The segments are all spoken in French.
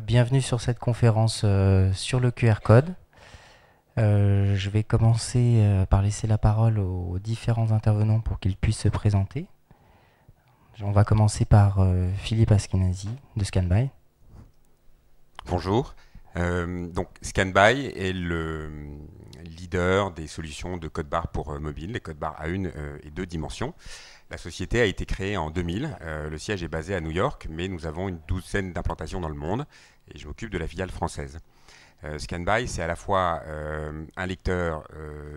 Bienvenue sur cette conférence sur le QR code. Je vais commencer par laisser la parole aux différents intervenants pour qu'ils puissent se présenter. On va commencer par Philippe Askenazi de Scanby. Bonjour. Donc Scanby est le leader des solutions de code barre pour mobile, les codes barres à une et deux dimensions. La société a été créée en 2000. Le siège est basé à New York, mais nous avons une douzaine d'implantations dans le monde et je m'occupe de la filiale française. Scanby, c'est à la fois un lecteur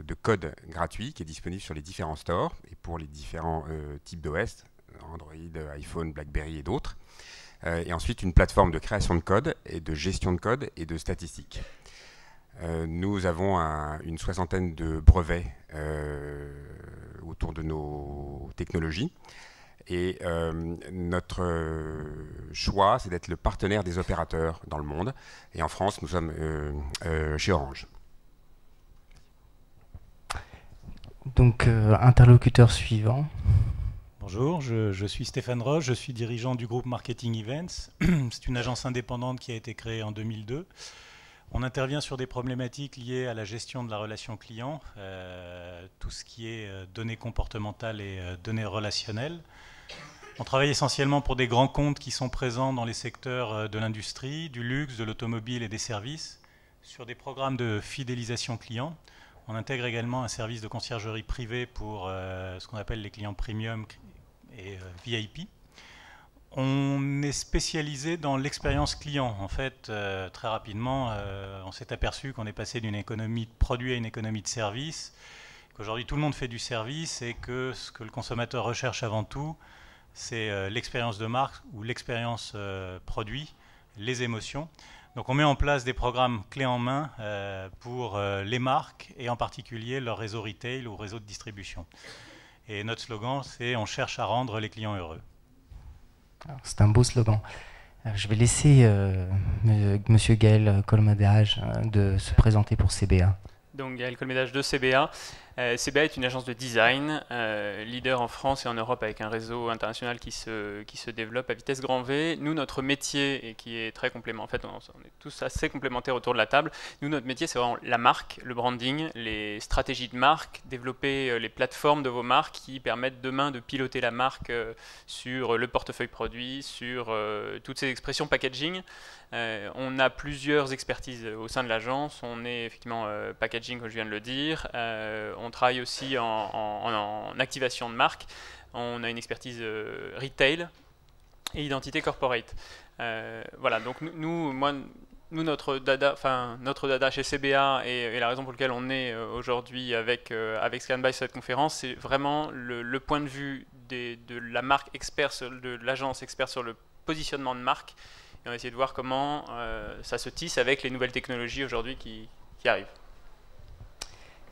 de code gratuit qui est disponible sur les différents stores et pour les différents types d'OS, Android, iPhone, BlackBerry et d'autres. Et ensuite une plateforme de création de code et de gestion de code et de statistiques. Nous avons une soixantaine de brevets autour de nos technologies. Et notre choix, c'est d'être le partenaire des opérateurs dans le monde. Et en France, nous sommes chez Orange. Donc, interlocuteur suivant. Bonjour, je suis Stéphane Roche, je suis dirigeant du groupe Marketing Events. C'est une agence indépendante qui a été créée en 2002. On intervient sur des problématiques liées à la gestion de la relation client, tout ce qui est données comportementales et données relationnelles. On travaille essentiellement pour des grands comptes qui sont présents dans les secteurs de l'industrie, du luxe, de l'automobile et des services, sur des programmes de fidélisation client. On intègre également un service de conciergerie privée pour ce qu'on appelle les clients premium et VIP. On est spécialisé dans l'expérience client. En fait, très rapidement, on s'est aperçu qu'on est passé d'une économie de produit à une économie de service, qu'aujourd'hui tout le monde fait du service et que ce que le consommateur recherche avant tout, c'est l'expérience de marque ou l'expérience produit, les émotions. Donc on met en place des programmes clés en main pour les marques et en particulier leur réseau retail ou réseau de distribution. Et notre slogan, c'est « On cherche à rendre les clients heureux ». C'est un beau slogan. Je vais laisser Monsieur Gaël Colmadage de se présenter pour CBA. Donc Gaël Colmédage de CBA. CBA est une agence de design, leader en France et en Europe avec un réseau international qui se développe à vitesse grand V. Nous, notre métier, et qui est très complémentaire, en fait on est tous assez complémentaires autour de la table, nous notre métier c'est vraiment la marque, le branding, les stratégies de marque, développer les plateformes de vos marques qui permettent demain de piloter la marque sur le portefeuille produit, sur toutes ces expressions packaging. On a plusieurs expertises au sein de l'agence. On est effectivement packaging, comme je viens de le dire. On travaille aussi en activation de marque. On a une expertise retail et identité corporate. Voilà, donc notre dada chez CBA et la raison pour laquelle on est aujourd'hui avec Scanby sur cette conférence, c'est vraiment le point de vue de la marque expert, de l'agence expert sur le positionnement de marque. Et on va essayer de voir comment ça se tisse avec les nouvelles technologies aujourd'hui qui arrivent.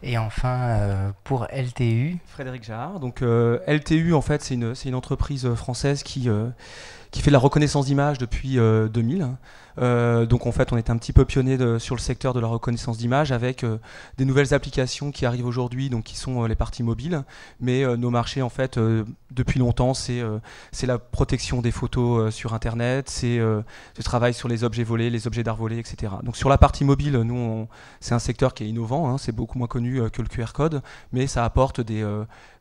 Et enfin, pour LTU. Frédéric Jarre. Donc LTU, en fait, c'est une entreprise française qui fait de la reconnaissance d'image depuis 2000. Donc en fait, on est un petit peu pionnier sur le secteur de la reconnaissance d'image avec des nouvelles applications qui arrivent aujourd'hui, donc qui sont les parties mobiles. Mais nos marchés, en fait, depuis longtemps, c'est la protection des photos sur Internet, c'est le travail sur les objets volés, les objets d'art volés, etc. Donc sur la partie mobile, nous, c'est un secteur qui est innovant, hein, c'est beaucoup moins connu que le QR code, mais ça apporte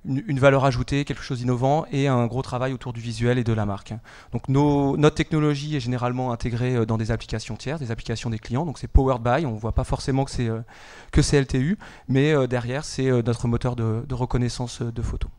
une valeur ajoutée, quelque chose d'innovant et un gros travail autour du visuel et de la marque. Donc notre technologie est généralement intégrée dans des applications tiers, des applications des clients, donc c'est powered by, on ne voit pas forcément que c'est LTU, mais derrière c'est notre moteur de reconnaissance de photos.